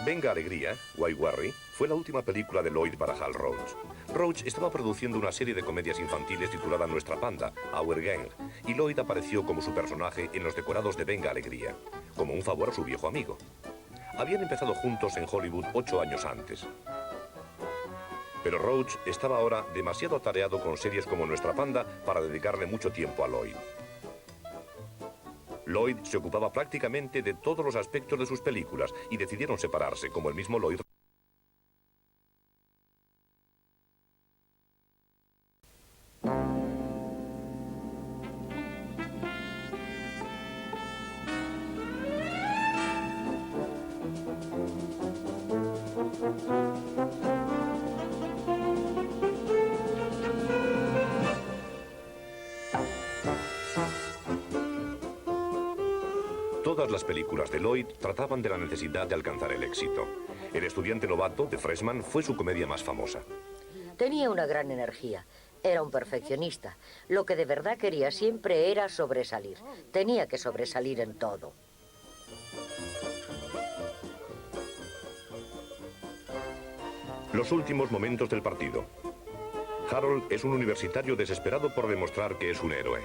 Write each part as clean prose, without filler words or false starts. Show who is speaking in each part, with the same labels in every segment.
Speaker 1: Venga Alegría, Why Worry, fue la última película de Lloyd para Hal Roach. Roach estaba produciendo una serie de comedias infantiles titulada Nuestra Panda, Our Gang, y Lloyd apareció como su personaje en los decorados de Venga Alegría, como un favor a su viejo amigo. Habían empezado juntos en Hollywood 8 años antes. Pero Roach estaba ahora demasiado atareado con series como Nuestra Panda para dedicarle mucho tiempo a Lloyd. Lloyd se ocupaba prácticamente de todos los aspectos de sus películas y decidieron separarse, como el mismo Lloyd. Todas las películas de Lloyd trataban de la necesidad de alcanzar el éxito. El estudiante novato, The Freshman, fue su comedia más famosa.
Speaker 2: Tenía una gran energía. Era un perfeccionista. Lo que de verdad quería siempre era sobresalir. Tenía que sobresalir en todo.
Speaker 1: Los últimos momentos del partido. Harold es un universitario desesperado por demostrar que es un héroe.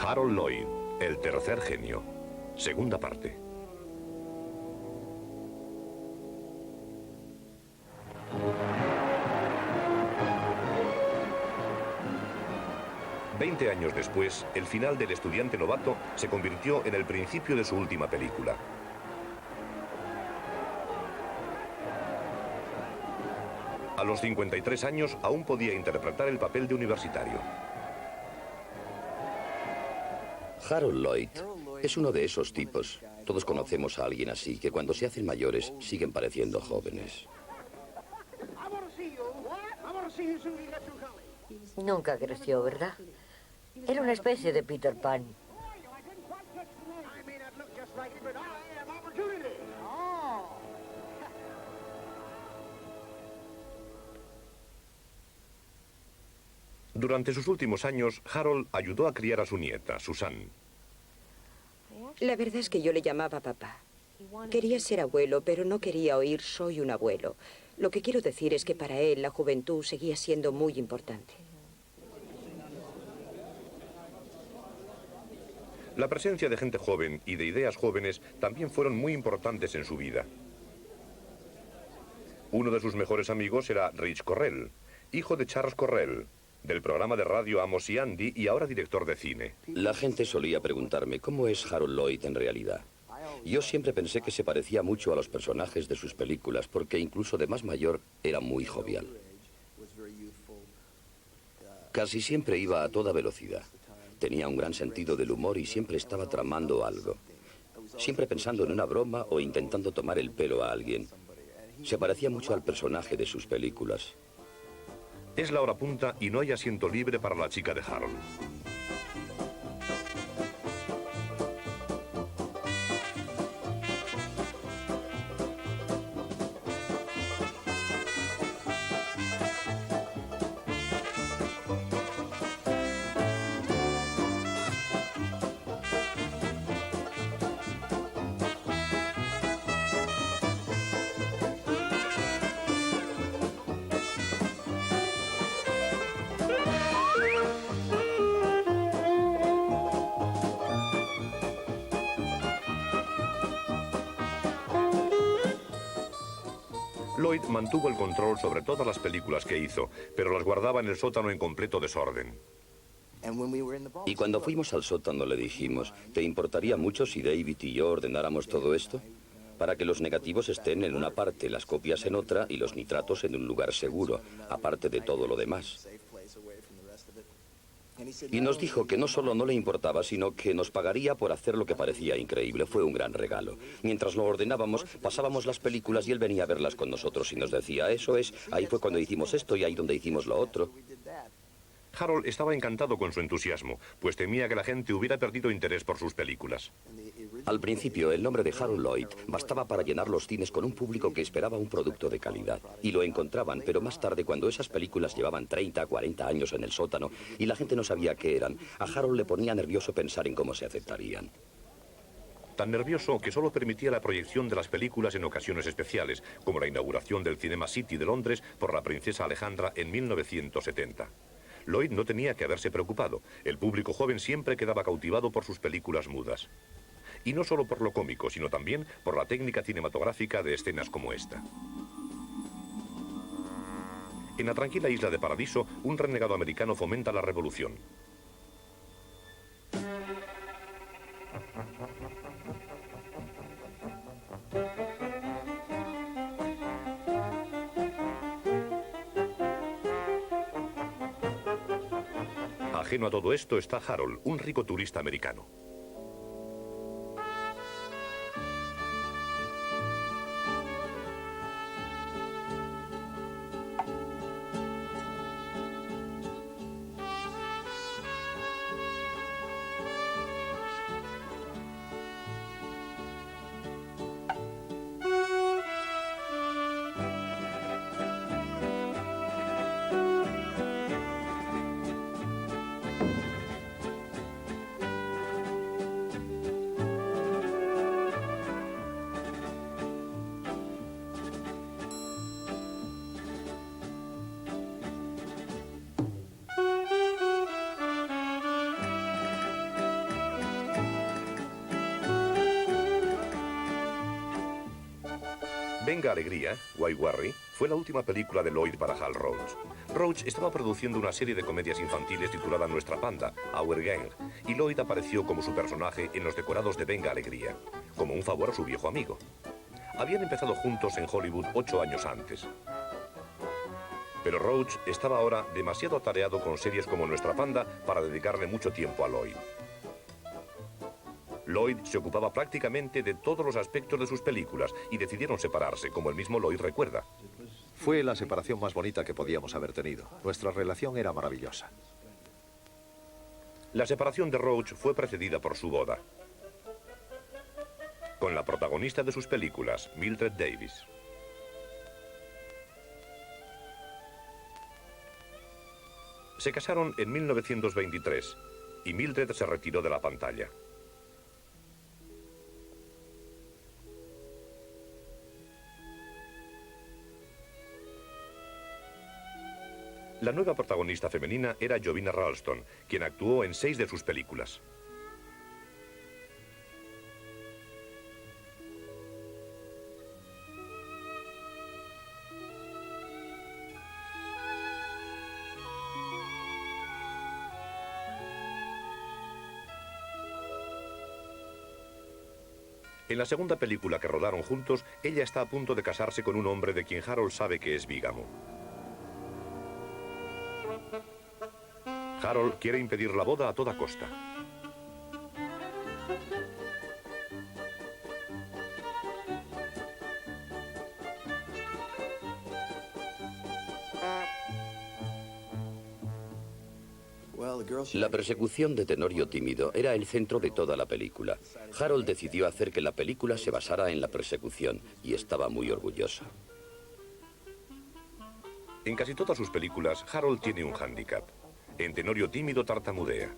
Speaker 1: Harold Lloyd, el tercer genio. Segunda parte. Veinte años después, el final del estudiante novato se convirtió en el principio de su última película. A los 53 años aún podía interpretar el papel de universitario.
Speaker 3: Harold Lloyd es uno de esos tipos. Todos conocemos a alguien así, que cuando se hacen mayores siguen pareciendo jóvenes.
Speaker 2: Nunca creció, ¿verdad? Era una especie de Peter Pan.
Speaker 1: Durante sus últimos años, Harold ayudó a criar a su nieta, Susan.
Speaker 4: La verdad es que yo le llamaba papá. Quería ser abuelo, pero no quería oír soy un abuelo. Lo que quiero decir es que para él la juventud seguía siendo muy importante.
Speaker 1: La presencia de gente joven y de ideas jóvenes también fueron muy importantes en su vida. Uno de sus mejores amigos era Rich Correll, hijo de Charles Correll, del programa de radio Amos y Andy y ahora director de cine.
Speaker 3: La gente solía preguntarme cómo es Harold Lloyd en realidad. Yo siempre pensé que se parecía mucho a los personajes de sus películas porque incluso de más mayor era muy jovial. Casi siempre iba a toda velocidad. Tenía un gran sentido del humor y siempre estaba tramando algo. Siempre pensando en una broma o intentando tomar el pelo a alguien. Se parecía mucho al personaje de sus películas.
Speaker 1: Es la hora punta y no hay asiento libre para la chica de Harold. Lloyd mantuvo el control sobre todas las películas que hizo, pero las guardaba en el sótano en completo desorden.
Speaker 3: Y cuando fuimos al sótano le dijimos, ¿te importaría mucho si David y yo ordenáramos todo esto? Para que los negativos estén en una parte, las copias en otra y los nitratos en un lugar seguro, aparte de todo lo demás. Y nos dijo que no solo no le importaba, sino que nos pagaría por hacer lo que parecía increíble. Fue un gran regalo. Mientras lo ordenábamos, pasábamos las películas y él venía a verlas con nosotros y nos decía, eso es, ahí fue cuando hicimos esto y ahí donde hicimos lo otro.
Speaker 1: Harold estaba encantado con su entusiasmo, pues temía que la gente hubiera perdido interés por sus películas.
Speaker 3: Al principio, el nombre de Harold Lloyd bastaba para llenar los cines con un público que esperaba un producto de calidad. Y lo encontraban, pero más tarde, cuando esas películas llevaban 30, 40 años en el sótano y la gente no sabía qué eran, a Harold le ponía nervioso pensar en cómo se aceptarían.
Speaker 1: Tan nervioso que solo permitía la proyección de las películas en ocasiones especiales, como la inauguración del Cinema City de Londres por la princesa Alejandra en 1970. Lloyd no tenía que haberse preocupado. El público joven siempre quedaba cautivado por sus películas mudas. Y no solo por lo cómico, sino también por la técnica cinematográfica de escenas como esta. En la tranquila isla de Paradiso, un renegado americano fomenta la revolución. Ajeno a todo esto está Harold, un rico turista americano. Venga Alegría, Why Worry, fue la última película de Lloyd Barajal Roach. Roach estaba produciendo una serie de comedias infantiles titulada Nuestra Panda, Our Gang, y Lloyd apareció como su personaje en los decorados de Venga Alegría, como un favor a su viejo amigo. Habían empezado juntos en Hollywood 8 años antes. Pero Roach estaba ahora demasiado atareado con series como Nuestra Panda para dedicarle mucho tiempo a Lloyd. Lloyd se ocupaba prácticamente de todos los aspectos de sus películas y decidieron separarse, como el mismo Lloyd recuerda.
Speaker 5: Fue la separación más bonita que podíamos haber tenido. Nuestra relación era maravillosa.
Speaker 1: La separación de Roach fue precedida por su boda, con la protagonista de sus películas, Mildred Davis. Se casaron en 1923 y Mildred se retiró de la pantalla. La nueva protagonista femenina era Jovina Ralston, quien actuó en 6 de sus películas. En la segunda película que rodaron juntos, ella está a punto de casarse con un hombre de quien Harold sabe que es bígamo. Harold quiere impedir la boda a toda costa.
Speaker 3: La persecución de Tenorio Tímido era el centro de toda la película. Harold decidió hacer que la película se basara en la persecución y estaba muy orgulloso.
Speaker 1: En casi todas sus películas, Harold tiene un hándicap. En Tenorio Tímido tartamudea.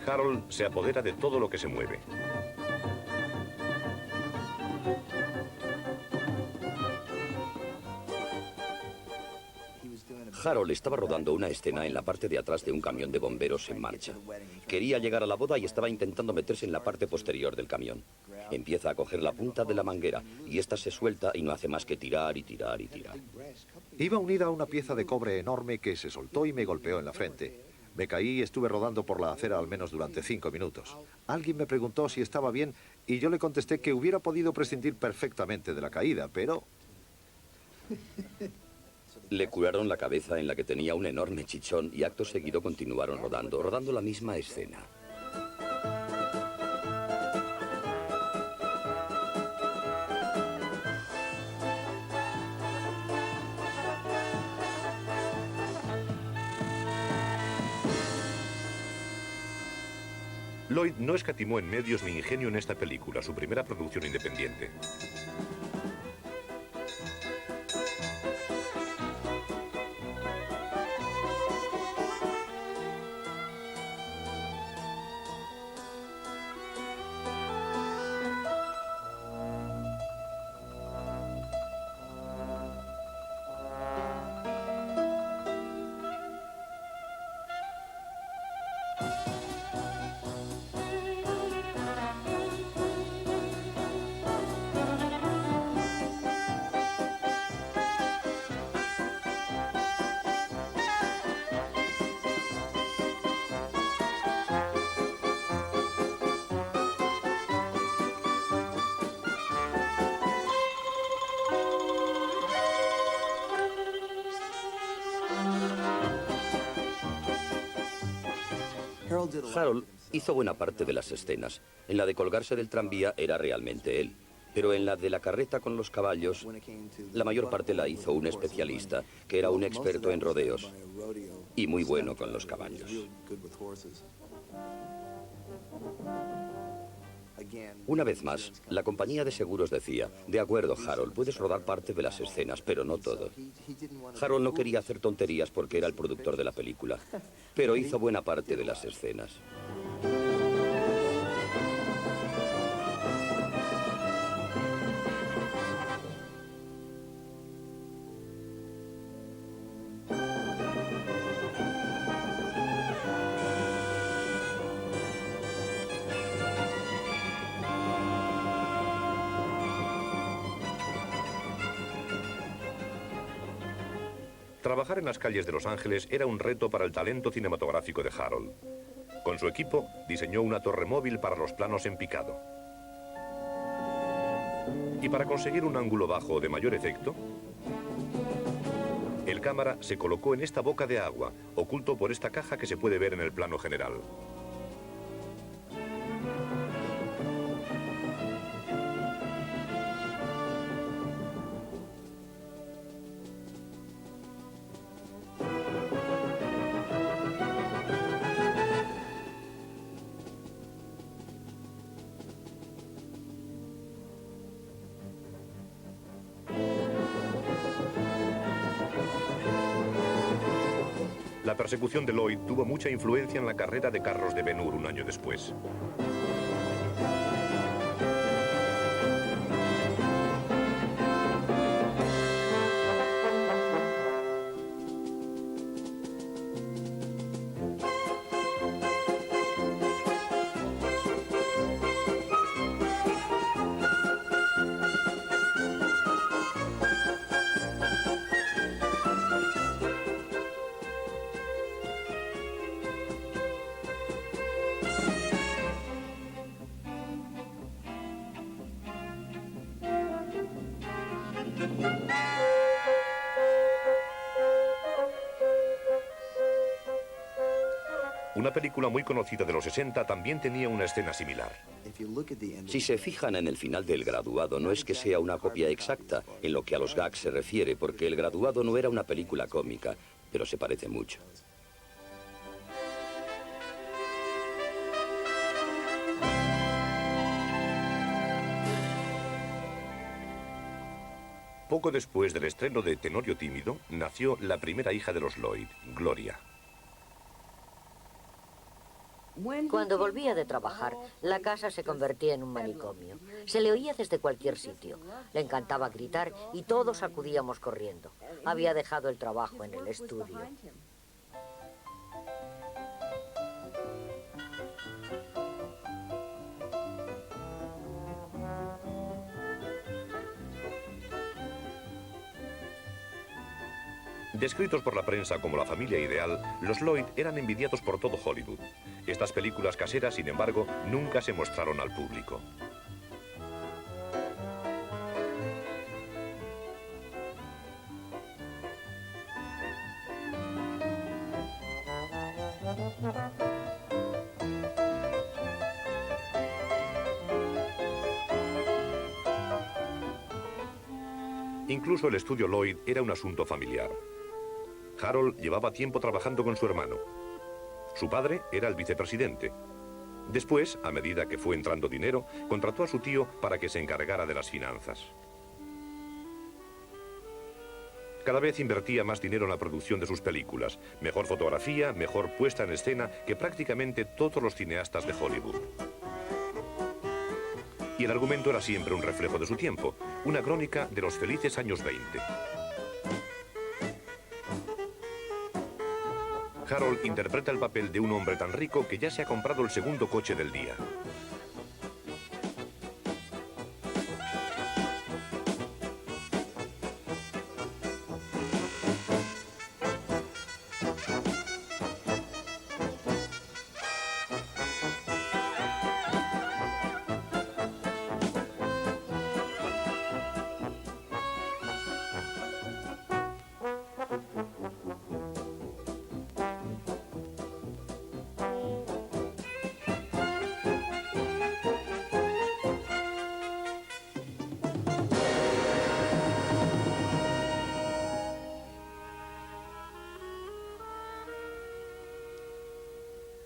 Speaker 1: Harold se apodera de todo lo que se mueve.
Speaker 3: Harold estaba rodando una escena en la parte de atrás de un camión de bomberos en marcha. Quería llegar a la boda y estaba intentando meterse en la parte posterior del camión. Empieza a coger la punta de la manguera y esta se suelta y no hace más que tirar y tirar y tirar.
Speaker 5: Iba unida a una pieza de cobre enorme que se soltó y me golpeó en la frente. Me caí y estuve rodando por la acera al menos durante 5 minutos. Alguien me preguntó si estaba bien y yo le contesté que hubiera podido prescindir perfectamente de la caída, pero...
Speaker 3: Le curaron la cabeza en la que tenía un enorme chichón y acto seguido continuaron rodando la misma escena.
Speaker 1: Lloyd no escatimó en medios ni ingenio en esta película, su primera producción independiente.
Speaker 3: Harold hizo buena parte de las escenas. En la de colgarse del tranvía era realmente él. Pero en la de la carreta con los caballos, la mayor parte la hizo un especialista, que era un experto en rodeos y muy bueno con los caballos. Una vez más, la compañía de seguros decía, de acuerdo, Harold, puedes rodar parte de las escenas, pero no todo. Harold no quería hacer tonterías porque era el productor de la película, pero hizo buena parte de las escenas.
Speaker 1: Trabajar en las calles de Los Ángeles era un reto para el talento cinematográfico de Harold. Con su equipo, diseñó una torre móvil para los planos en picado. Y para conseguir un ángulo bajo de mayor efecto, el cámara se colocó en esta boca de agua, oculto por esta caja que se puede ver en el plano general. La persecución de Lloyd tuvo mucha influencia en la carrera de carros de Ben-Hur un año después. Una película muy conocida de los 60 también tenía una escena similar.
Speaker 3: Si se fijan en el final del Graduado, no es que sea una copia exacta en lo que a los gags se refiere, porque El Graduado no era una película cómica, pero se parece mucho.
Speaker 1: Poco después del estreno de Tenorio Tímido, nació la primera hija de los Lloyd, Gloria.
Speaker 2: Cuando volvía de trabajar, la casa se convertía en un manicomio. Se le oía desde cualquier sitio. Le encantaba gritar y todos acudíamos corriendo. Había dejado el trabajo en el estudio.
Speaker 1: Descritos por la prensa como la familia ideal, los Lloyd eran envidiados por todo Hollywood. Estas películas caseras, sin embargo, nunca se mostraron al público. Incluso el estudio Lloyd era un asunto familiar. Harold llevaba tiempo trabajando con su hermano. Su padre era el vicepresidente. Después, a medida que fue entrando dinero, contrató a su tío para que se encargara de las finanzas. Cada vez invertía más dinero en la producción de sus películas. Mejor fotografía, mejor puesta en escena que prácticamente todos los cineastas de Hollywood. Y el argumento era siempre un reflejo de su tiempo, una crónica de los felices años 20. Harold interpreta el papel de un hombre tan rico que ya se ha comprado el segundo coche del día.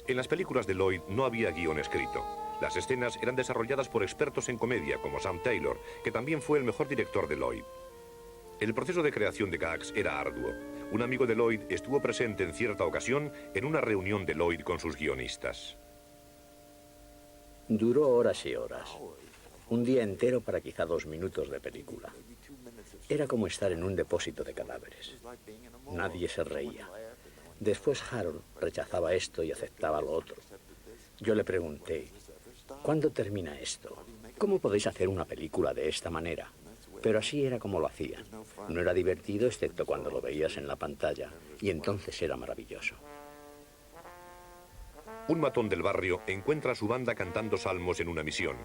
Speaker 1: En las películas de Lloyd no había guión escrito. Las escenas eran desarrolladas por expertos en comedia, como Sam Taylor, que también fue el mejor director de Lloyd. El proceso de creación de gags era arduo. Un amigo de Lloyd estuvo presente en cierta ocasión en una reunión de Lloyd con sus guionistas.
Speaker 6: Duró horas y horas. Un día entero para quizá 2 minutos de película. Era como estar en un depósito de cadáveres. Nadie se reía. Después Harold rechazaba esto y aceptaba lo otro. Yo le pregunté, ¿cuándo termina esto? ¿Cómo podéis hacer una película de esta manera? Pero así era como lo hacían. No era divertido excepto cuando lo veías en la pantalla, y entonces era maravilloso.
Speaker 1: Un matón del barrio encuentra a su banda cantando salmos en una misión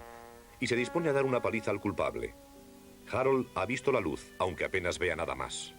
Speaker 1: y se dispone a dar una paliza al culpable. Harold ha visto la luz, aunque apenas vea nada más.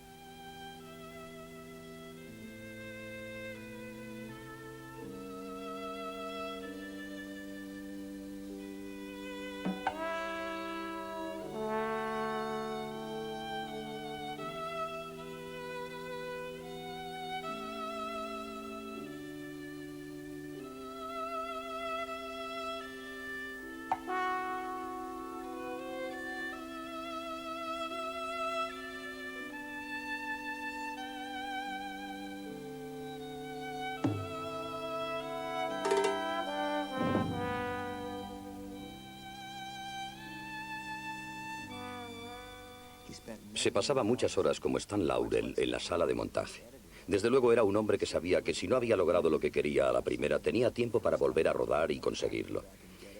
Speaker 3: Se pasaba muchas horas como Stan Laurel en la sala de montaje. Desde luego era un hombre que sabía que si no había logrado lo que quería a la primera, tenía tiempo para volver a rodar y conseguirlo.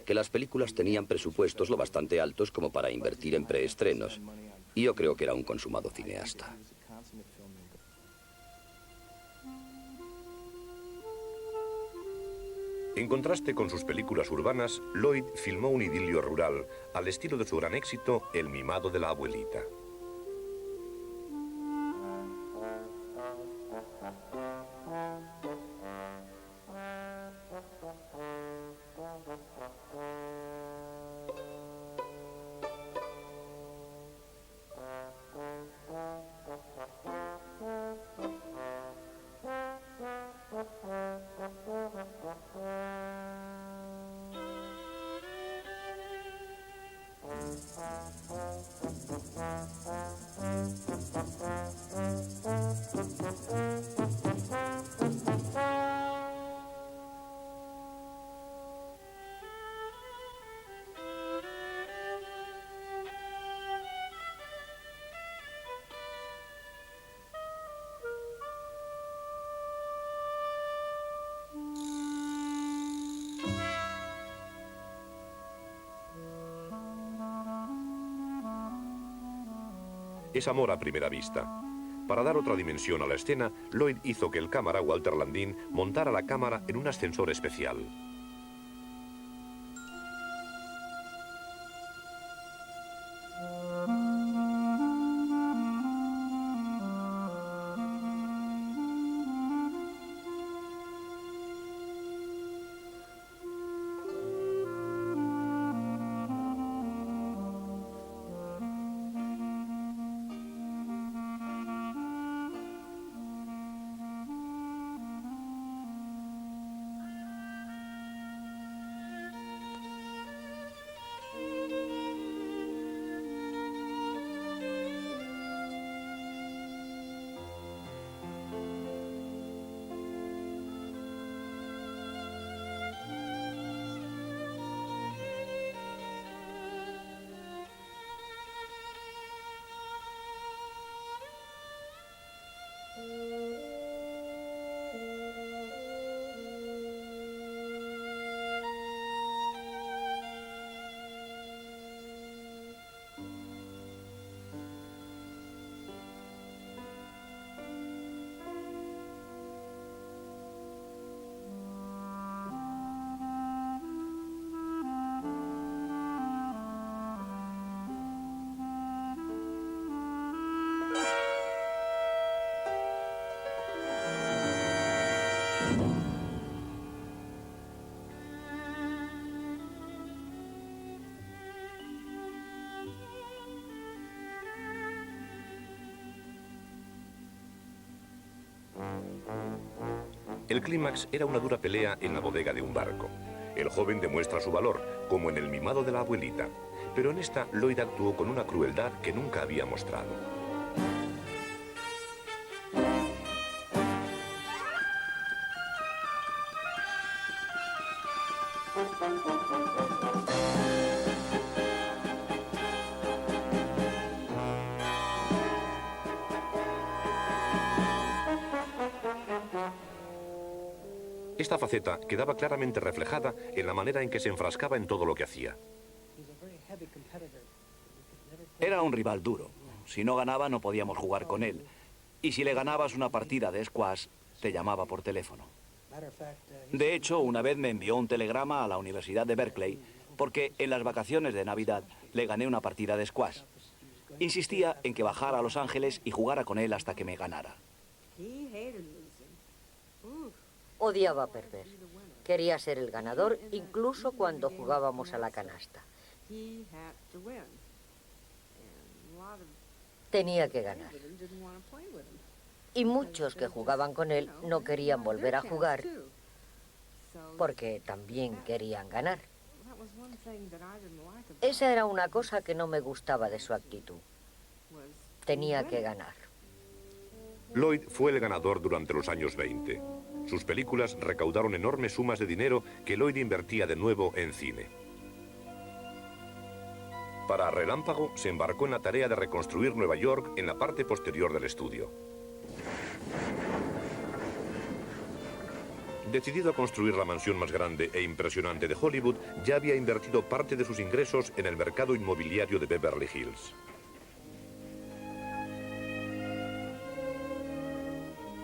Speaker 3: Que las películas tenían presupuestos lo bastante altos como para invertir en preestrenos. Y yo creo que era un consumado cineasta.
Speaker 1: En contraste con sus películas urbanas, Lloyd filmó un idilio rural al estilo de su gran éxito, El mimado de la abuelita. Es amor a primera vista. Para dar otra dimensión a la escena, Lloyd hizo que el cámara Walter Landin montara la cámara en un ascensor especial. El clímax era una dura pelea en la bodega de un barco. El joven demuestra su valor, como en El mimado de la abuelita. Pero en esta, Lloyd actuó con una crueldad que nunca había mostrado. Esta faceta quedaba claramente reflejada en la manera en que se enfrascaba en todo lo que hacía.
Speaker 7: Era un rival duro. Si no ganaba, no podíamos jugar con él. Y si le ganabas una partida de squash, te llamaba por teléfono. De hecho, una vez me envió un telegrama a la Universidad de Berkeley porque en las vacaciones de Navidad le gané una partida de squash. Insistía en que bajara a Los Ángeles y jugara con él hasta que me ganara.
Speaker 2: Odiaba perder. Quería ser el ganador incluso cuando jugábamos a la canasta. Tenía que ganar. Y muchos que jugaban con él no querían volver a jugar porque también querían ganar. Esa era una cosa que no me gustaba de su actitud. Tenía que ganar.
Speaker 1: Lloyd fue el ganador durante los años 20. Sus películas recaudaron enormes sumas de dinero que Lloyd invertía de nuevo en cine. Para Relámpago se embarcó en la tarea de reconstruir Nueva York en la parte posterior del estudio. Decidido a construir la mansión más grande e impresionante de Hollywood, ya había invertido parte de sus ingresos en el mercado inmobiliario de Beverly Hills.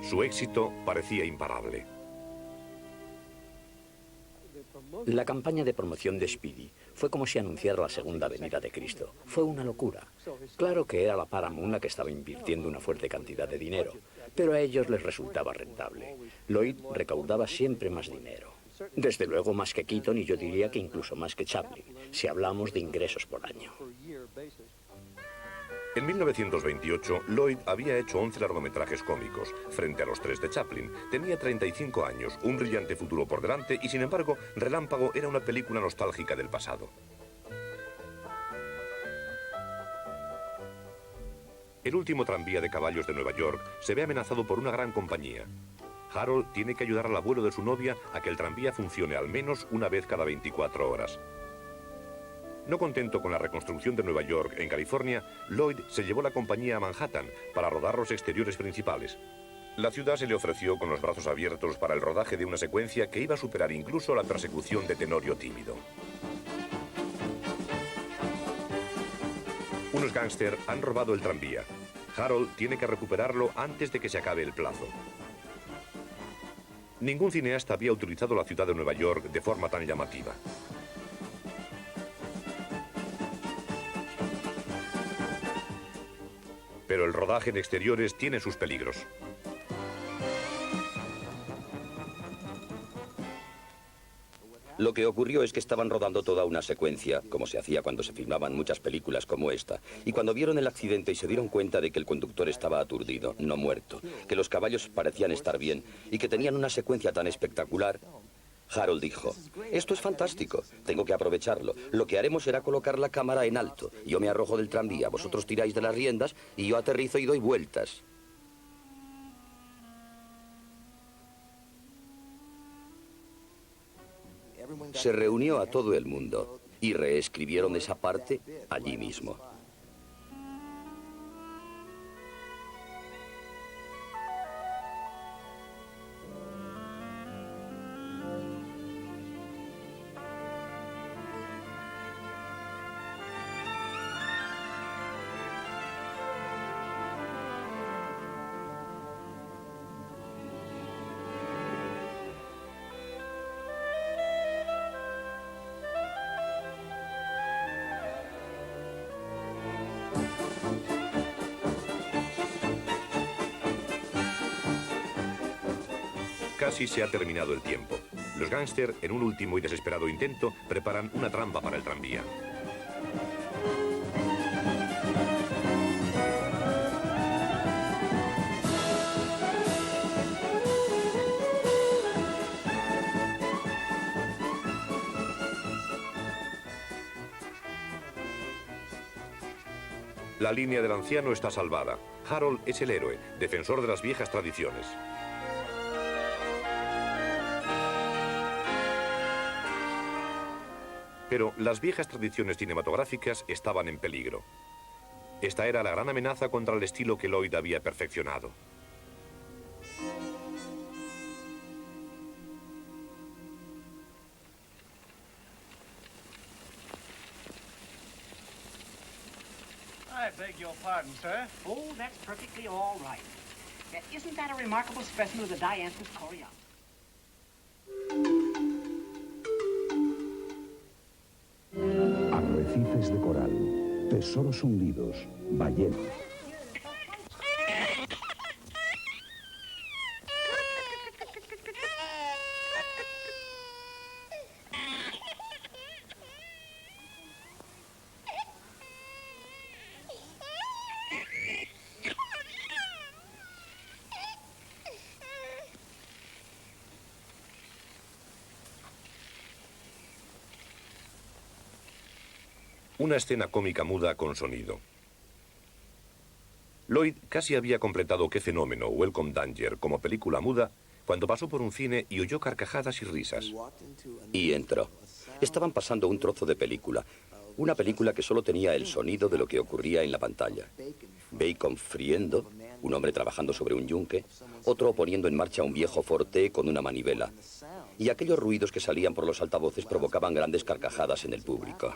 Speaker 1: Su éxito parecía imparable.
Speaker 6: La campaña de promoción de Speedy fue como si anunciara la segunda venida de Cristo. Fue una locura. Claro que era la Paramount la que estaba invirtiendo una fuerte cantidad de dinero, pero a ellos les resultaba rentable. Lloyd recaudaba siempre más dinero. Desde luego más que Keaton y yo diría que incluso más que Chaplin, si hablamos de ingresos por año.
Speaker 1: En 1928, Lloyd había hecho 11 largometrajes cómicos, frente a los 3 de Chaplin. Tenía 35 años, un brillante futuro por delante y, sin embargo, Relámpago era una película nostálgica del pasado. El último tranvía de caballos de Nueva York se ve amenazado por una gran compañía. Harold tiene que ayudar al abuelo de su novia a que el tranvía funcione al menos una vez cada 24 horas. No contento con la reconstrucción de Nueva York en California, Lloyd se llevó la compañía a Manhattan para rodar los exteriores principales. La ciudad se le ofreció con los brazos abiertos para el rodaje de una secuencia que iba a superar incluso la persecución de Tenorio Tímido. Unos gángster han robado el tranvía. Harold tiene que recuperarlo antes de que se acabe el plazo. Ningún cineasta había utilizado la ciudad de Nueva York de forma tan llamativa. Pero el rodaje en exteriores tiene sus peligros.
Speaker 3: Lo que ocurrió es que estaban rodando toda una secuencia, como se hacía cuando se filmaban muchas películas como esta, y cuando vieron el accidente y se dieron cuenta de que el conductor estaba aturdido, no muerto, que los caballos parecían estar bien y que tenían una secuencia tan espectacular, Harold dijo: esto es fantástico, tengo que aprovecharlo. Lo que haremos será colocar la cámara en alto. Yo me arrojo del tranvía, vosotros tiráis de las riendas y yo aterrizo y doy vueltas. Se reunió a todo el mundo y reescribieron esa parte allí mismo.
Speaker 1: Casi se ha terminado el tiempo. Los gángsters, en un último y desesperado intento, preparan una trampa para el tranvía. La línea del anciano está salvada. Harold es el héroe, defensor de las viejas tradiciones. Pero las viejas tradiciones cinematográficas estaban en peligro. Esta era la gran amenaza contra el estilo que Lloyd había perfeccionado.
Speaker 8: I beg your pardon, sir.
Speaker 9: Oh, that's perfectly all right. Isn't that a remarkable specimen of the Dianthus coreana?
Speaker 10: Arrecifes de coral, tesoros hundidos, ballenas.
Speaker 1: Una escena cómica muda con sonido. Lloyd casi había completado Qué fenómeno, Welcome Danger, como película muda, cuando pasó por un cine y oyó carcajadas y risas.
Speaker 3: Y entró. Estaban pasando un trozo de película. Una película que solo tenía el sonido de lo que ocurría en la pantalla. Bacon friendo, un hombre trabajando sobre un yunque, otro poniendo en marcha un viejo forte con una manivela. Y aquellos ruidos que salían por los altavoces provocaban grandes carcajadas en el público.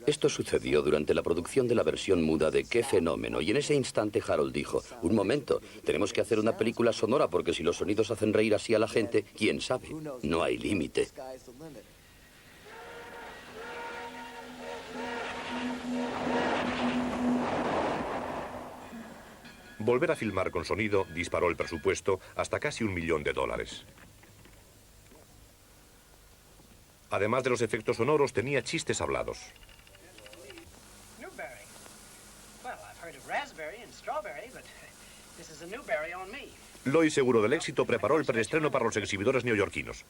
Speaker 3: Esto sucedió durante la producción de la versión muda de Qué fenómeno, y en ese instante Harold dijo: un momento, tenemos que hacer una película sonora porque si los sonidos hacen reír así a la gente, quién sabe, no hay límite.
Speaker 1: Volver a filmar con sonido disparó el presupuesto hasta casi $1 millón. Además de los efectos sonoros, tenía chistes hablados. Lloyd, seguro del éxito, preparó el preestreno para los exhibidores neoyorquinos.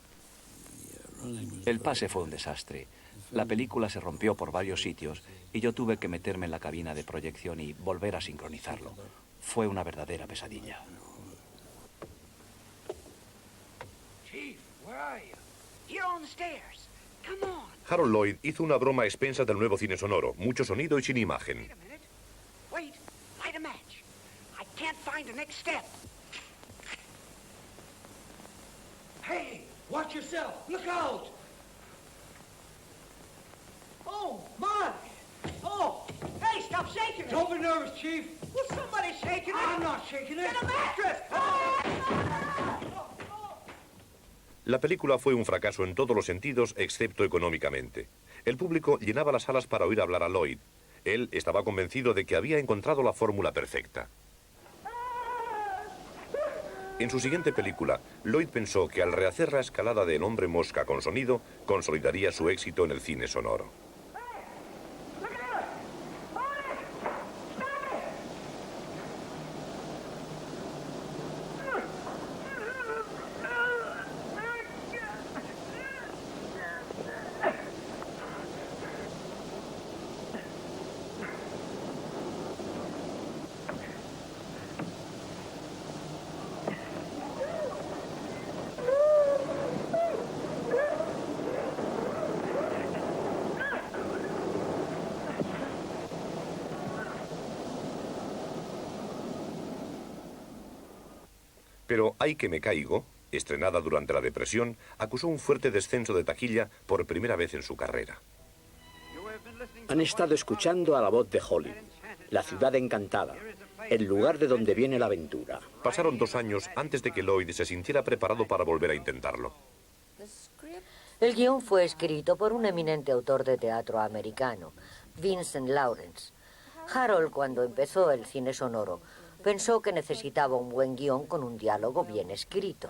Speaker 7: El pase fue un desastre. La película se rompió por varios sitios y yo tuve que meterme en la cabina de proyección y volver a sincronizarlo. Fue una verdadera pesadilla.
Speaker 9: Chief, where are you? You're on the stairs. Come on.
Speaker 1: Harold Lloyd hizo una broma a expensas del nuevo cine sonoro, mucho sonido y sin imagen.
Speaker 9: Wait a minute. Wait, light a match. I can't find the next step.
Speaker 8: Hey, watch yourself. Look out. Oh, my. Oh, hey, stop shaking it. Don't be nervous, Chief.
Speaker 9: Well, somebody's shaking it.
Speaker 8: I'm not shaking it.
Speaker 9: Get a mattress!
Speaker 1: La película fue un fracaso en todos los sentidos, excepto económicamente. El público llenaba las salas para oír hablar a Lloyd. Él estaba convencido de que había encontrado la fórmula perfecta. En su siguiente película, Lloyd pensó que al rehacer la escalada de El hombre mosca con sonido, consolidaría su éxito en el cine sonoro. Pero Ay que me caigo, estrenada durante la depresión, acusó un fuerte descenso de taquilla por primera vez en su carrera.
Speaker 6: Han estado escuchando a la voz de Hollywood, la ciudad encantada, el lugar de donde viene la aventura.
Speaker 1: Pasaron 2 años antes de que Lloyd se sintiera preparado para volver a intentarlo.
Speaker 2: El guión fue escrito por un eminente autor de teatro americano, Vincent Lawrence. Harold, cuando empezó el cine sonoro, pensó que necesitaba un buen guión con un diálogo bien escrito.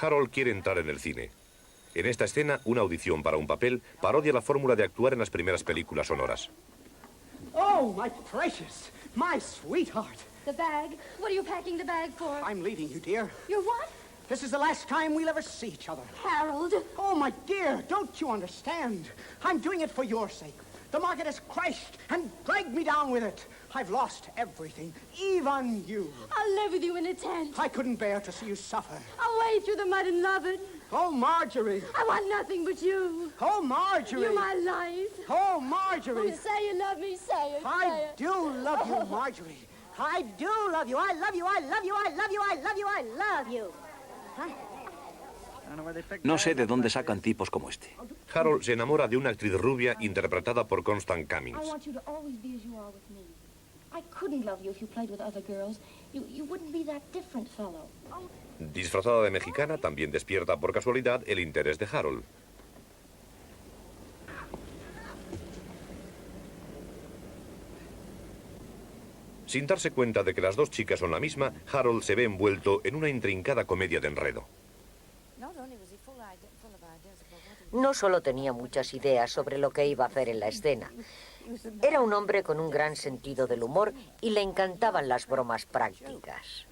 Speaker 1: Harold quiere entrar en el cine. En esta escena, una audición para un papel parodia la fórmula de actuar en las primeras películas sonoras.
Speaker 9: Oh, my precious, my sweetheart.
Speaker 11: The bag? What are you packing the bag for?
Speaker 9: I'm leaving you, dear.
Speaker 11: You're what?
Speaker 9: This is the last time we'll ever see each other.
Speaker 11: Harold.
Speaker 9: Oh, my dear, don't you understand? I'm doing it for your sake. The market has crashed and dragged me down with it. I've lost everything, even you.
Speaker 11: I'll live with you in a tent.
Speaker 9: I couldn't bear to see you suffer.
Speaker 11: I'll wade through the mud and love it.
Speaker 9: Oh, Marjorie.
Speaker 11: I want nothing but you.
Speaker 9: Oh, Marjorie.
Speaker 11: You're my life.
Speaker 9: Oh, Marjorie.
Speaker 11: Oh, say you love me, say it.
Speaker 9: I do love you, Marjorie. I do love you. I love you. I love you. I love you. I love you. I love you.
Speaker 7: No sé de dónde sacan tipos como este.
Speaker 1: Harold se enamora de una actriz rubia interpretada por Constance Cummings.
Speaker 11: I want you to always be as you are with me. I couldn't love you if you played with other girls. You wouldn't be that different fellow.
Speaker 1: Disfrazada de mexicana, también despierta por casualidad el interés de Harold. Sin darse cuenta de que las dos chicas son la misma, Harold se ve envuelto en una intrincada comedia de enredo.
Speaker 2: No solo tenía muchas ideas sobre lo que iba a hacer en la escena. Era un hombre con un gran sentido del humor y le encantaban las bromas prácticas.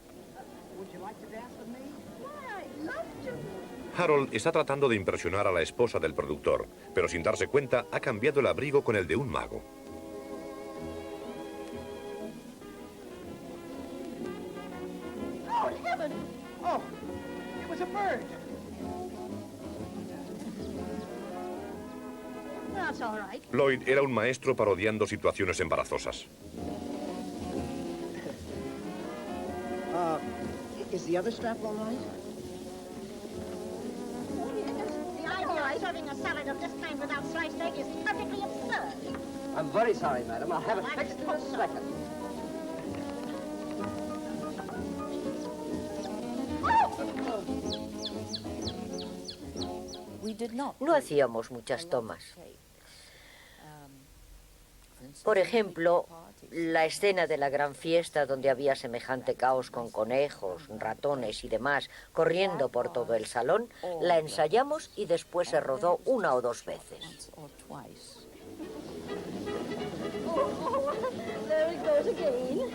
Speaker 1: Harold está tratando de impresionar a la esposa del productor, pero sin darse cuenta ha cambiado el abrigo con el de un mago.
Speaker 9: Oh, heaven! Oh, it was a bird.
Speaker 11: That's all right.
Speaker 1: Lloyd era un maestro parodiando situaciones embarazosas.
Speaker 9: Is the other strap all right?
Speaker 12: The idea of serving a salad of this kind without sliced egg is perfectly absurd.
Speaker 13: I'm very sorry, madam. I'll have it fixed in a second.
Speaker 2: No hacíamos muchas tomas. Por ejemplo, la escena de la gran fiesta donde había semejante caos con conejos, ratones y demás corriendo por todo el salón, la ensayamos y después se rodó 1 o 2 veces.
Speaker 11: There it goes again.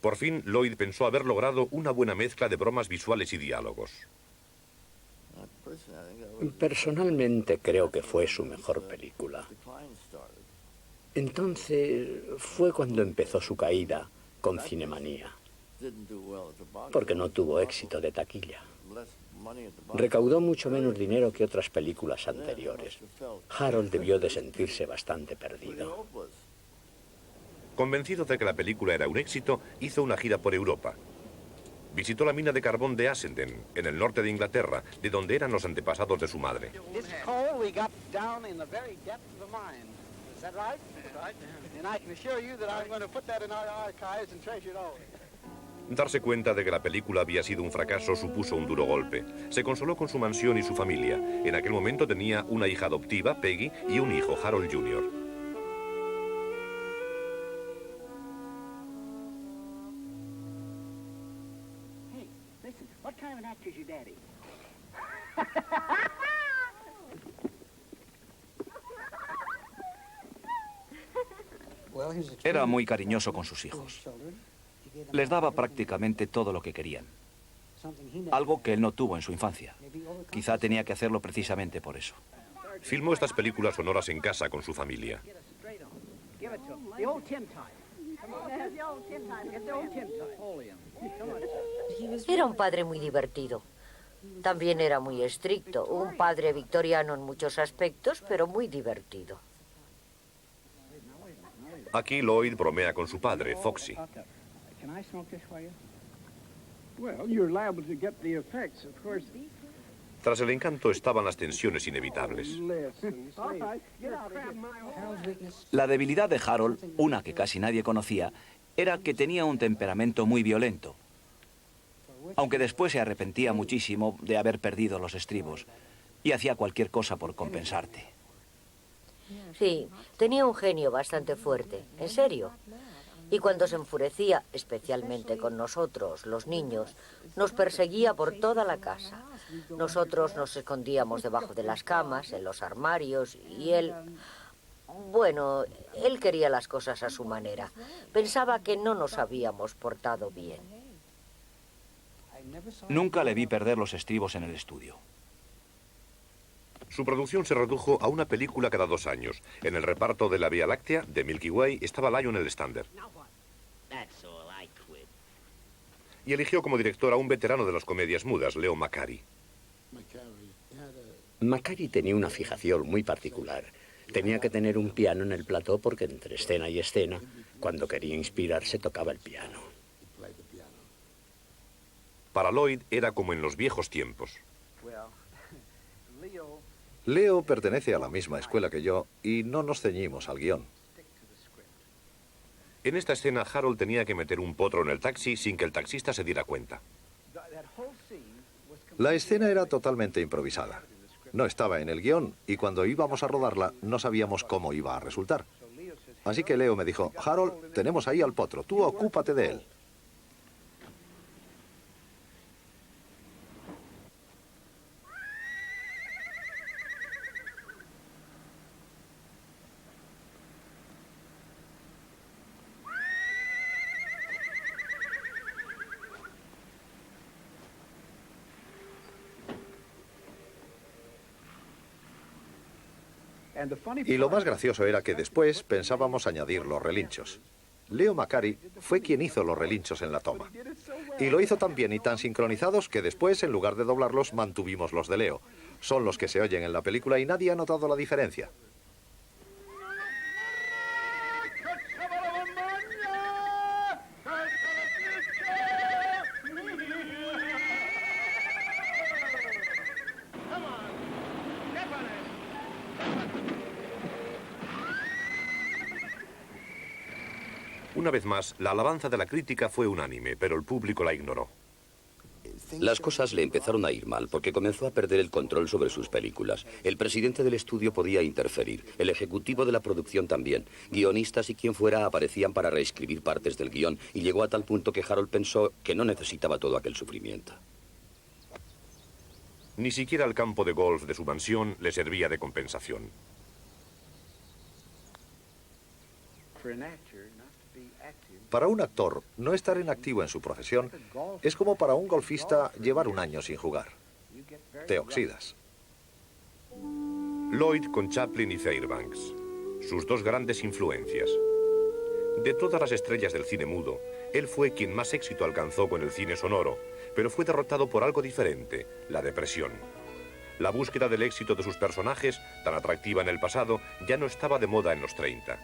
Speaker 1: Por fin, Lloyd pensó haber logrado una buena mezcla de bromas visuales y diálogos.
Speaker 6: Personalmente creo que fue su mejor película. Entonces fue cuando empezó su caída con Cinemanía, porque no tuvo éxito de taquilla. Recaudó mucho menos dinero que otras películas anteriores. Harold debió de sentirse bastante perdido.
Speaker 1: Convencido de que la película era un éxito, hizo una gira por Europa. Visitó la mina de carbón de Assenden, en el norte de Inglaterra, de donde eran los antepasados de su madre. Darse cuenta de que la película había sido un fracaso supuso un duro golpe. Se consoló con su mansión y su familia. En aquel momento tenía una hija adoptiva, Peggy, y un hijo, Harold Jr.
Speaker 9: Hey, listen, what kind of an actor is your daddy?
Speaker 7: Era muy cariñoso con sus hijos. Les daba prácticamente todo lo que querían. Algo que él no tuvo en su infancia. Quizá tenía que hacerlo precisamente por eso.
Speaker 1: Filmó estas películas sonoras en casa con su familia.
Speaker 2: Era un padre muy divertido. También era muy estricto. Un padre victoriano en muchos aspectos, pero muy divertido.
Speaker 1: Aquí Lloyd bromea con su padre, Foxy.
Speaker 8: Can I smoke this for you? Well, you're liable to get the effects, of course.
Speaker 1: Tras el encanto estaban las tensiones inevitables.
Speaker 7: La debilidad de Harold, una que casi nadie conocía, era que tenía un temperamento muy violento. Aunque después se arrepentía muchísimo de haber perdido los estribos y hacía cualquier cosa por compensarte.
Speaker 2: Sí, tenía un genio bastante fuerte, en serio. Y cuando se enfurecía, especialmente con nosotros, los niños, nos perseguía por toda la casa. Nosotros nos escondíamos debajo de las camas, en los armarios, y él... Bueno, él quería las cosas a su manera. Pensaba que no nos habíamos portado bien.
Speaker 7: Nunca le vi perder los estribos en el estudio.
Speaker 1: Su producción se redujo a una película cada 2 años. En el reparto de La Vía Láctea, de Milky Way, estaba Lionel Stander. Y eligió como director a un veterano de las comedias mudas, Leo McCarey.
Speaker 6: McCarey tenía una fijación muy particular. Tenía que tener un piano en el plató porque entre escena y escena, cuando quería inspirarse, tocaba el piano.
Speaker 1: Para Lloyd era como en los viejos tiempos.
Speaker 5: Leo pertenece a la misma escuela que yo y no nos ceñimos al guión.
Speaker 1: En esta escena, Harold tenía que meter un potro en el taxi sin que el taxista se diera cuenta.
Speaker 5: La escena era totalmente improvisada. No estaba en el guión y cuando íbamos a rodarla no sabíamos cómo iba a resultar. Así que Leo me dijo, Harold, tenemos ahí al potro, tú ocúpate de él. Y lo más gracioso era que después pensábamos añadir los relinchos. Leo McCarey fue quien hizo los relinchos en la toma. Y lo hizo tan bien y tan sincronizados que después, en lugar de doblarlos, mantuvimos los de Leo. Son los que se oyen en la película y nadie ha notado la diferencia.
Speaker 1: Una vez más, la alabanza de la crítica fue unánime, pero el público la ignoró.
Speaker 3: Las cosas le empezaron a ir mal porque comenzó a perder el control sobre sus películas. El presidente del estudio podía interferir, el ejecutivo de la producción también. Guionistas y quien fuera aparecían para reescribir partes del guión y llegó a tal punto que Harold pensó que no necesitaba todo aquel sufrimiento.
Speaker 1: Ni siquiera el campo de golf de su mansión le servía de compensación.
Speaker 5: Para un actor, no estar en activo en su profesión es como para un golfista llevar un año sin jugar. Te oxidas.
Speaker 1: Lloyd con Chaplin y Fairbanks, sus dos grandes influencias. De todas las estrellas del cine mudo, él fue quien más éxito alcanzó con el cine sonoro, pero fue derrotado por algo diferente, la depresión. La búsqueda del éxito de sus personajes, tan atractiva en el pasado, ya no estaba de moda en los 30.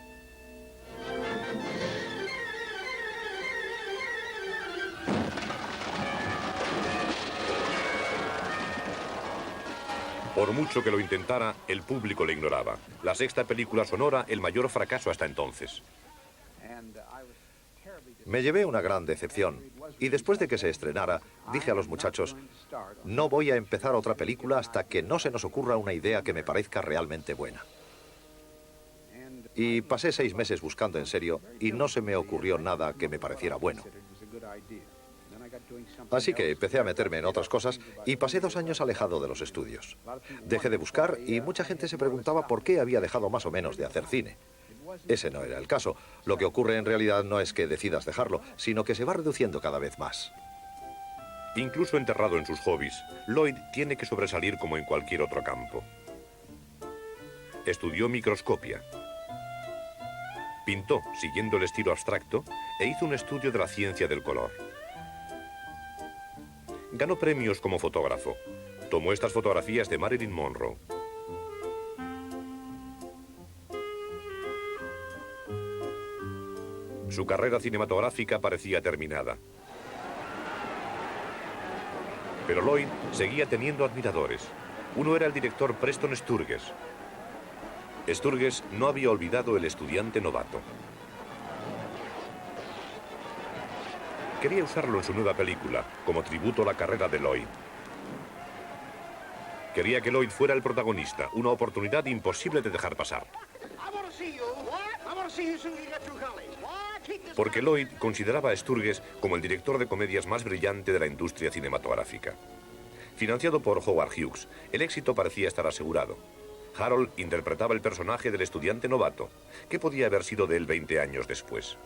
Speaker 1: Por mucho que lo intentara, el público le ignoraba. La sexta película sonora, el mayor fracaso hasta entonces.
Speaker 5: Me llevé una gran decepción y después de que se estrenara, dije a los muchachos, no voy a empezar otra película hasta que no se nos ocurra una idea que me parezca realmente buena. Y pasé 6 meses buscando en serio y no se me ocurrió nada que me pareciera bueno. Así que empecé a meterme en otras cosas y pasé 2 años alejado de los estudios. Dejé de buscar y mucha gente se preguntaba por qué había dejado más o menos de hacer cine. Ese no era el caso. Lo que ocurre en realidad no es que decidas dejarlo, sino que se va reduciendo cada vez más.
Speaker 1: Incluso enterrado en sus hobbies, Lloyd tiene que sobresalir como en cualquier otro campo. Estudió microscopia. Pintó, siguiendo el estilo abstracto, e hizo un estudio de la ciencia del color. Ganó premios como fotógrafo. Tomó estas fotografías de Marilyn Monroe. Su carrera cinematográfica parecía terminada. Pero Lloyd seguía teniendo admiradores. Uno era el director Preston Sturges. Sturges no había olvidado El estudiante novato. Quería usarlo en su nueva película, como tributo a la carrera de Lloyd. Quería que Lloyd fuera el protagonista, una oportunidad imposible de dejar pasar. Porque Lloyd consideraba a Sturges como el director de comedias más brillante de la industria cinematográfica. Financiado por Howard Hughes, el éxito parecía estar asegurado. Harold interpretaba el personaje del estudiante novato. ¿Qué podía haber sido de él 20 años después?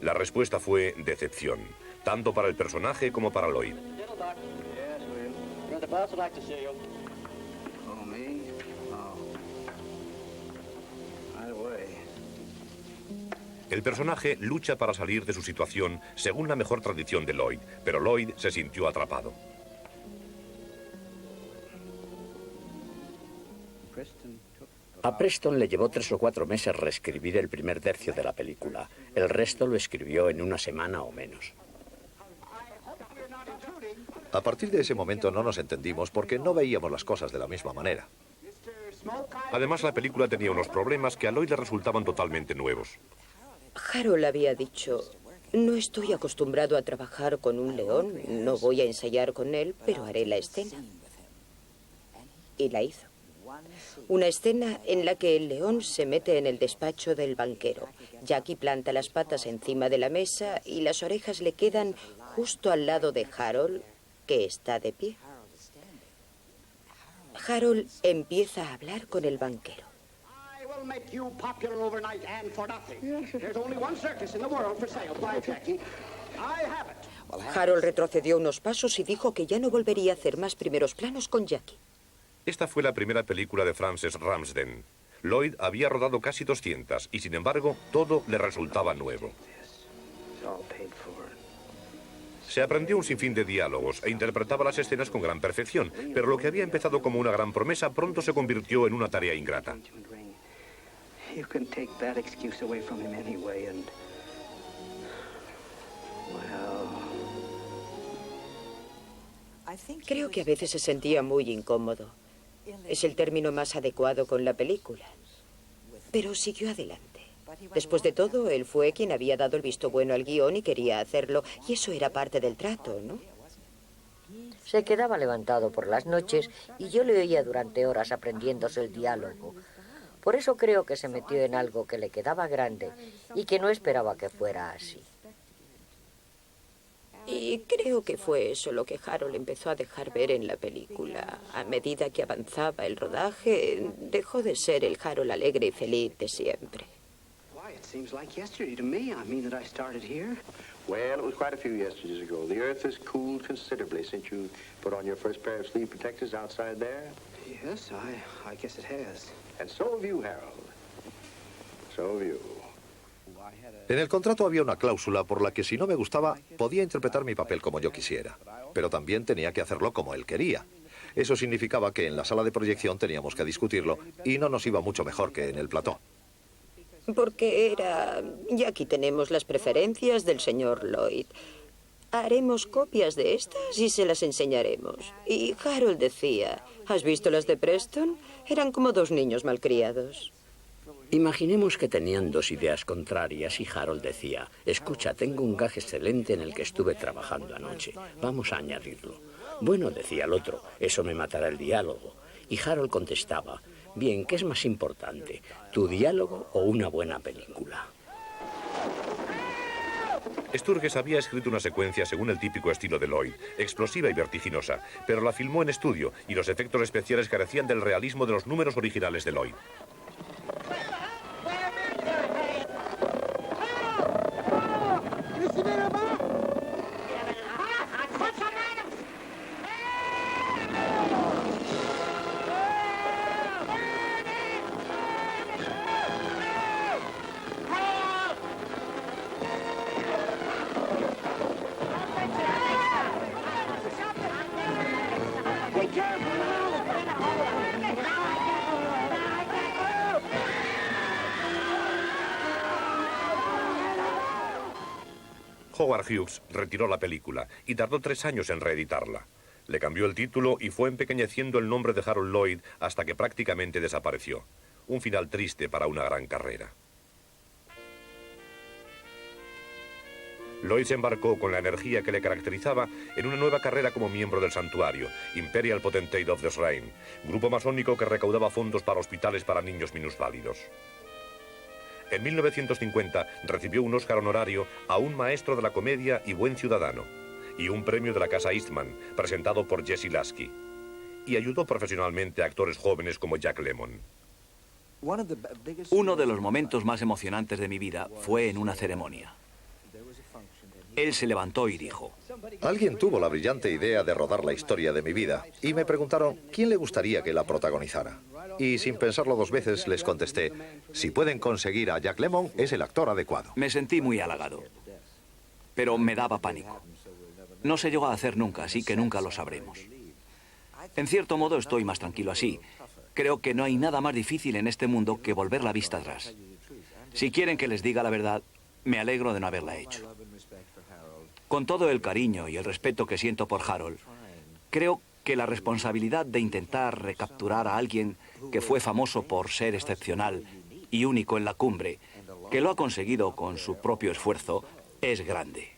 Speaker 1: La respuesta fue decepción, tanto para el personaje como para Lloyd. El personaje lucha para salir de su situación según la mejor tradición de Lloyd, pero Lloyd se sintió atrapado.
Speaker 6: A Preston le llevó 3 o 4 meses reescribir el primer tercio de la película. El resto lo escribió en 1 semana o menos.
Speaker 5: A partir de ese momento no nos entendimos porque no veíamos las cosas de la misma manera.
Speaker 1: Además, la película tenía unos problemas que a Lloyd le resultaban totalmente nuevos.
Speaker 4: Harold había dicho, no estoy acostumbrado a trabajar con un león, no voy a ensayar con él, pero haré la escena. Y la hizo. Una escena en la que el león se mete en el despacho del banquero. Jackie planta las patas encima de la mesa y las orejas le quedan justo al lado de Harold, que está de pie. Harold empieza a hablar con el banquero. Harold retrocedió unos pasos y dijo que ya no volvería a hacer más primeros planos con Jackie.
Speaker 1: Esta fue la primera película de Frances Ramsden. Lloyd había rodado casi 200 y, sin embargo, todo le resultaba nuevo. Se aprendió un sinfín de diálogos e interpretaba las escenas con gran perfección, pero lo que había empezado como una gran promesa pronto se convirtió en una tarea ingrata.
Speaker 4: Creo que a veces se sentía muy incómodo. Es el término más adecuado con la película. Pero siguió adelante. Después de todo, él fue quien había dado el visto bueno al guión y quería hacerlo. Y eso era parte del trato, ¿no?
Speaker 2: Se quedaba levantado por las noches y yo le oía durante horas aprendiéndose el diálogo. Por eso creo que se metió en algo que le quedaba grande y que no esperaba que fuera así.
Speaker 4: Y creo que fue eso lo que Harold empezó a dejar ver en la película. A medida que avanzaba el rodaje, dejó de ser el Harold alegre y feliz de siempre.
Speaker 13: It seems like yesterday to me. I mean that I started here.
Speaker 14: Well, it was quite a few yesterdays ago. The earth has cooled considerably since you put on your first pair of sleeve protectors outside there.
Speaker 13: Yes, I guess it has.
Speaker 14: And so have you, Harold. So have you.
Speaker 5: En el contrato había una cláusula por la que si no me gustaba, podía interpretar mi papel como yo quisiera. Pero también tenía que hacerlo como él quería. Eso significaba que en la sala de proyección teníamos que discutirlo y no nos iba mucho mejor que en el plató.
Speaker 4: Porque era... Y aquí tenemos las preferencias del señor Lloyd. Haremos copias de estas y se las enseñaremos. Y Harold decía, ¿has visto las de Preston? Eran como dos niños malcriados.
Speaker 6: Imaginemos que tenían dos ideas contrarias y Harold decía, escucha, tengo un gag excelente en el que estuve trabajando anoche. Vamos a añadirlo. Bueno, decía el otro, eso me matará el diálogo. Y Harold contestaba, bien, ¿qué es más importante, tu diálogo o una buena película?
Speaker 1: Sturges había escrito una secuencia según el típico estilo de Lloyd, explosiva y vertiginosa, pero la filmó en estudio y los efectos especiales carecían del realismo de los números originales de Lloyd. Howard Hughes retiró la película y tardó 3 años en reeditarla. Le cambió el título y fue empequeñeciendo el nombre de Harold Lloyd hasta que prácticamente desapareció. Un final triste para una gran carrera. Lloyd se embarcó con la energía que le caracterizaba en una nueva carrera como miembro del santuario, Imperial Potentate of the Shrine, grupo masónico que recaudaba fondos para hospitales para niños minusválidos. En 1950 recibió un Oscar honorario a un maestro de la comedia y buen ciudadano, y un premio de la Casa Eastman, presentado por Jesse Lasky. Y ayudó profesionalmente a actores jóvenes como Jack Lemmon.
Speaker 7: Uno de los momentos más emocionantes de mi vida fue en una ceremonia. Él se levantó y dijo,
Speaker 5: alguien tuvo la brillante idea de rodar la historia de mi vida y me preguntaron quién le gustaría que la protagonizara. Y sin pensarlo 2 veces les contesté, si pueden conseguir a Jack Lemmon, es el actor adecuado.
Speaker 7: Me sentí muy halagado, pero me daba pánico. No se llegó a hacer nunca, así que nunca lo sabremos. En cierto modo estoy más tranquilo así. Creo que no hay nada más difícil en este mundo que volver la vista atrás. Si quieren que les diga la verdad, me alegro de no haberla hecho. Con todo el cariño y el respeto que siento por Harold, creo que la responsabilidad de intentar recapturar a alguien que fue famoso por ser excepcional y único en la cumbre, que lo ha conseguido con su propio esfuerzo, es grande.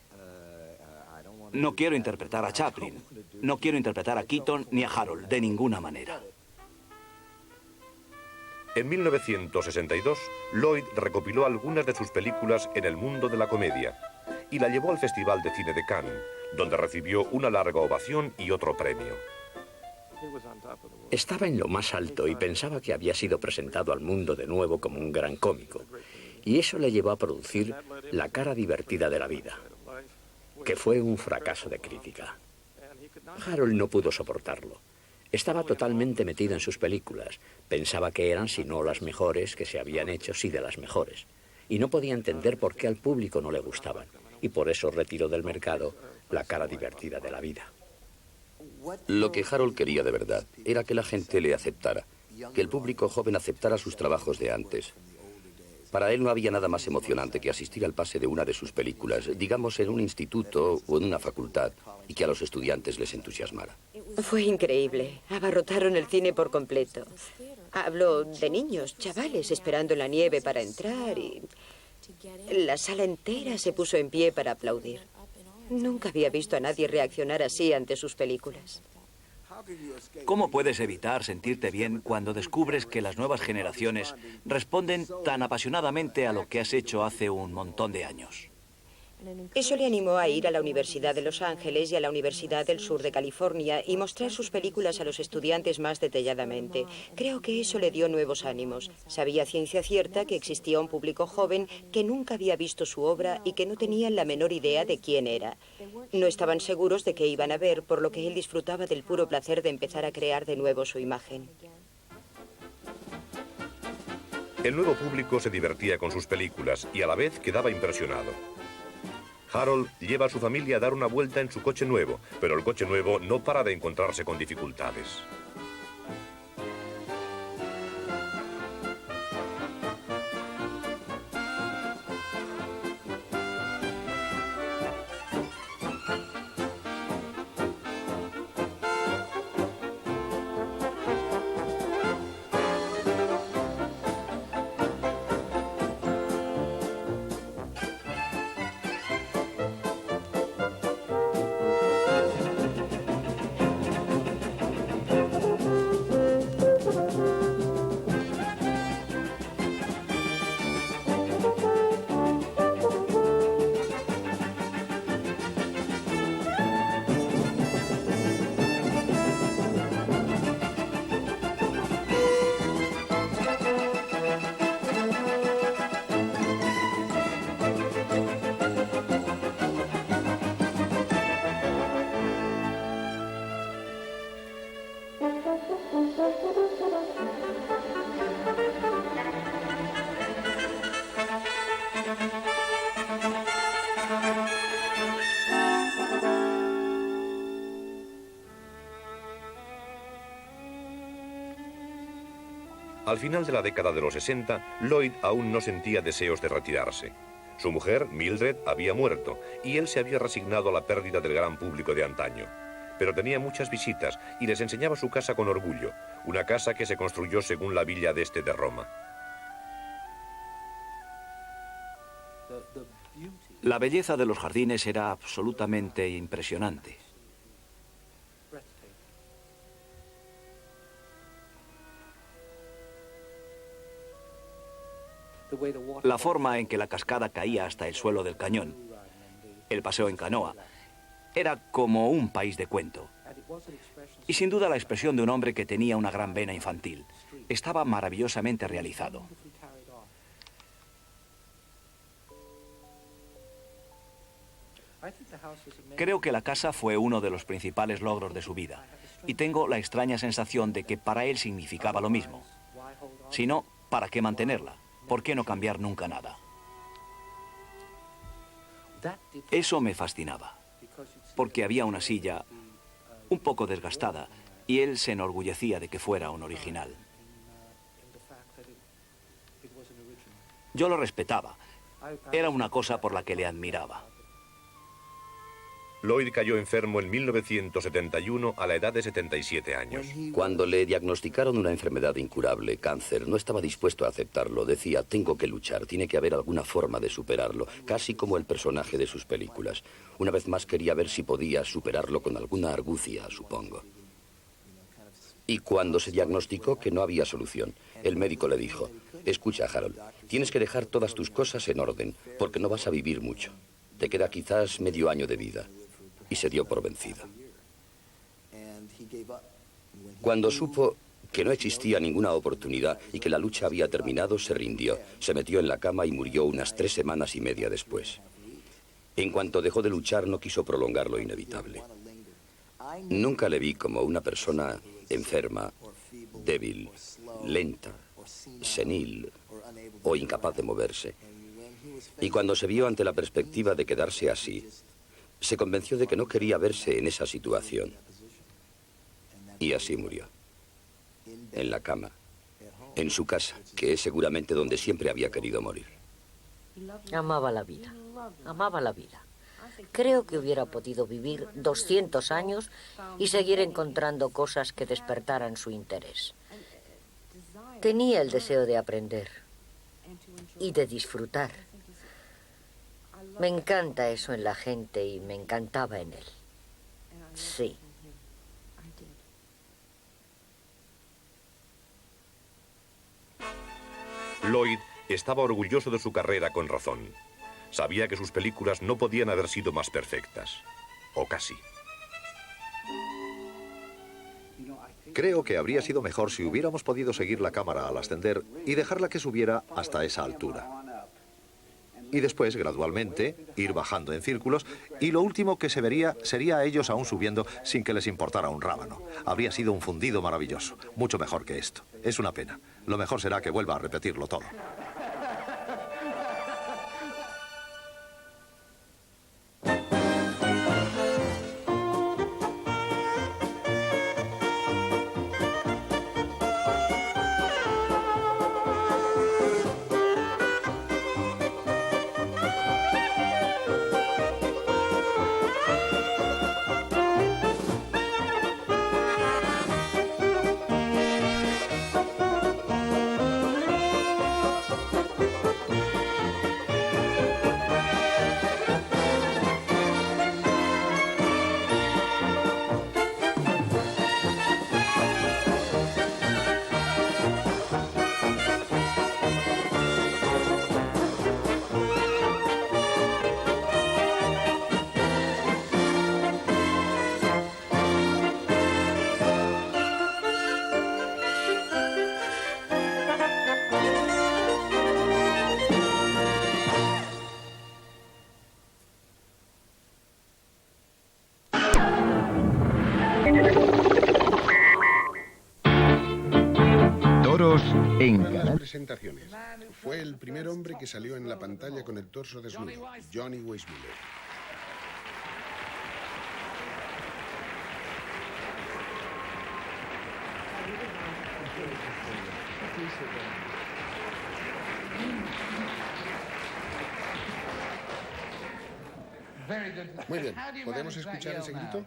Speaker 7: No quiero interpretar a Chaplin, no quiero interpretar a Keaton ni a Harold, de ninguna manera.
Speaker 1: En 1962, Lloyd recopiló algunas de sus películas en el mundo de la comedia y la llevó al Festival de Cine de Cannes, donde recibió una larga ovación y otro premio.
Speaker 6: Estaba en lo más alto y pensaba que había sido presentado al mundo de nuevo como un gran cómico. Y eso le llevó a producir La cara divertida de la vida, que fue un fracaso de crítica. Harold no pudo soportarlo. Estaba totalmente metido en sus películas. Pensaba que eran, si no las mejores que se habían hecho, sí de las mejores. Y no podía entender por qué al público no le gustaban. Y por eso retiró del mercado La cara divertida de la vida.
Speaker 3: Lo que Harold quería de verdad era que la gente le aceptara, que el público joven aceptara sus trabajos de antes. Para él no había nada más emocionante que asistir al pase de una de sus películas, digamos en un instituto o en una facultad, y que a los estudiantes les entusiasmara.
Speaker 4: Fue increíble. Abarrotaron el cine por completo. Hablo de niños, chavales, esperando la nieve para entrar y... la sala entera se puso en pie para aplaudir. Nunca había visto a nadie reaccionar así ante sus películas.
Speaker 7: ¿Cómo puedes evitar sentirte bien cuando descubres que las nuevas generaciones responden tan apasionadamente a lo que has hecho hace un montón de años?
Speaker 4: Eso le animó a ir a la Universidad de Los Ángeles y a la Universidad del Sur de California y mostrar sus películas a los estudiantes más detalladamente. Creo que eso le dio nuevos ánimos. Sabía a ciencia cierta que existía un público joven que nunca había visto su obra y que no tenían la menor idea de quién era. No estaban seguros de qué iban a ver, por lo que él disfrutaba del puro placer de empezar a crear de nuevo su imagen.
Speaker 1: El nuevo público se divertía con sus películas y a la vez quedaba impresionado. Harold lleva a su familia a dar una vuelta en su coche nuevo, pero el coche nuevo no para de encontrarse con dificultades. Al final de la década de los 60, Lloyd aún no sentía deseos de retirarse. Su mujer, Mildred, había muerto y él se había resignado a la pérdida del gran público de antaño. Pero tenía muchas visitas y les enseñaba su casa con orgullo, una casa que se construyó según la Villa d'Este de Roma.
Speaker 7: La belleza de los jardines era absolutamente impresionante. La forma en que la cascada caía hasta el suelo del cañón, el paseo en canoa, era como un país de cuento. Y sin duda la expresión de un hombre que tenía una gran vena infantil. Estaba maravillosamente realizado. Creo que la casa fue uno de los principales logros de su vida. Y tengo la extraña sensación de que para él significaba lo mismo. Si no, ¿para qué mantenerla? ¿Por qué no cambiar nunca nada? Eso me fascinaba, porque había una silla un poco desgastada y él se enorgullecía de que fuera un original. Yo lo respetaba. Era una cosa por la que le admiraba.
Speaker 1: Lloyd cayó enfermo en 1971 a la edad de 77 años.
Speaker 3: Cuando le diagnosticaron una enfermedad incurable, cáncer, no estaba dispuesto a aceptarlo. Decía, tengo que luchar, tiene que haber alguna forma de superarlo, casi como el personaje de sus películas. Una vez más quería ver si podía superarlo con alguna argucia, supongo. Y cuando se diagnosticó que no había solución, el médico le dijo, escucha, Harold, tienes que dejar todas tus cosas en orden, porque no vas a vivir mucho. Te queda quizás medio año de vida. Y se dio por vencido. Cuando supo que no existía ninguna oportunidad y que la lucha había terminado, se rindió, se metió en la cama y murió unas 3 semanas y media después. En cuanto dejó de luchar, no quiso prolongar lo inevitable. Nunca le vi como una persona enferma, débil, lenta, senil o incapaz de moverse. Y cuando se vio ante la perspectiva de quedarse así, se convenció de que no quería verse en esa situación. Y así murió. En la cama. En su casa, que es seguramente donde siempre había querido morir.
Speaker 2: Amaba la vida. Amaba la vida. Creo que hubiera podido vivir 200 años y seguir encontrando cosas que despertaran su interés. Tenía el deseo de aprender y de disfrutar. Me encanta eso en la gente y me encantaba en él. Sí.
Speaker 1: Lloyd estaba orgulloso de su carrera con razón. Sabía que sus películas no podían haber sido más perfectas. O casi.
Speaker 5: Creo que habría sido mejor si hubiéramos podido seguir la cámara al ascender y dejarla que subiera hasta esa altura. Y después, gradualmente, ir bajando en círculos, y lo último que se vería sería a ellos aún subiendo sin que les importara un rábano. Habría sido un fundido maravilloso, mucho mejor que esto. Es una pena. Lo mejor será que vuelva a repetirlo todo.
Speaker 15: En las presentaciones. Fue el primer hombre que salió en la pantalla con el torso desnudo, Johnny Weissmuller. Muy bien, ¿podemos escuchar ese grito?